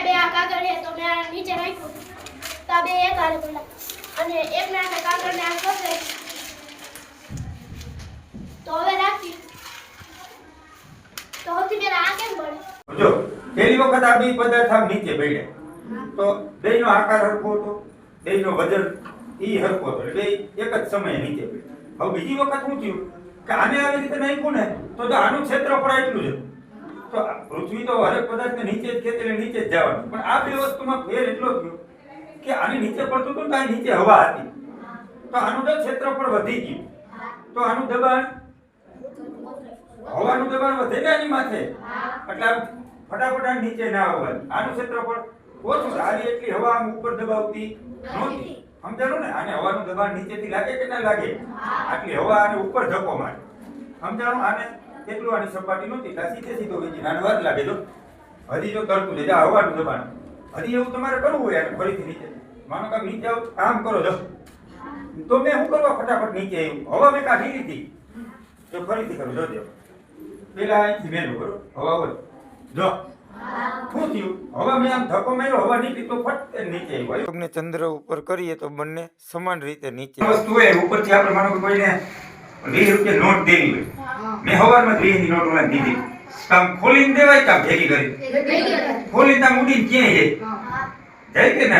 બે આ કાગળ છે તો મેં આ નીચે રાખ્યું તો આ બે એક હારે બોલા અને એક ના કાગળને આ ખસે તો હવે રાખી તો સૌથી પહેલા આ કેમ પડે જો પહેલી વખત આ બે પદાર્થ આમ નીચે પડ્યા તો બેયનો આકાર હરખો હતો, બેયનો વજન ઈ હરખો હતો, એટલે એક જ સમયે નીચે પડ્યા. હવે બીજી વખત શું થયું કે આને આવી રીતે નાખ્યું ને તો આનું ક્ષેત્રફળ એટલું છે, તો પૃથ્વી તો હરેક પદાર્થને નીચે જ ખેંચે એટલે નીચે જ જવાનું, પણ આ બે વસ્તુમાં ફેર એટલો થયો કે આની નીચે પડતું હતું ને નીચે હવા હતી, તો આનું તો ક્ષેત્રફળ વધી ગયું, તો આનું દબાણ હવાનું દબાણ વધે ને આની માથે, એટલે ફટાફટ નીચે ના આવવાનું, આનું ક્ષેત્રફળ ઓછું. આની એટલી હવા આમ ઉપર દબાવતી નહોતી, સમજાણું ને? આને હવાનું દબાણ નીચેથી લાગે કે ના લાગે? આટલી હવા આને ઉપર ધક્કો મારે, સમજાણું? આને એટલું આની સપાટી નહોતી, સીધે સીધો વેચી નાનો વાર લાગે. જો હજી જો તરતું છે હવાનું દબાણ, હજી એવું તમારે કરવું હોય યાર, ફરીથી નીચે માનો કે નીચે આવું કામ કરો જો, તો મેં શું કરવા ફટાફટ નીચે આવ્યું, હવા મેં કાઢી લીધી, તો ફરીથી કરું જોજો. પેલા અહીંથી મેલું કરો, હવા હોય જો શું થયું, હવા મેં આમ ધક્કો માર્યો, હવા નીકળી તો ફટ નીચે આવ્યું. ને ચંદ્ર ઉપર કરીએ તો બંને સમાન રીતે નીચે વસ્તુ હોય. ઉપરથી આપણે માનો કે કોઈને 20 રૂપિયા નોટ દેવી હોય, મેં હવારમાં 20 ની નોટ ઓલા દીધી, કામ ખોલીને દેવાય કામ ભેગી કરી ખોલીને આમ ઉડીને ક્યાંય જાય કે ના?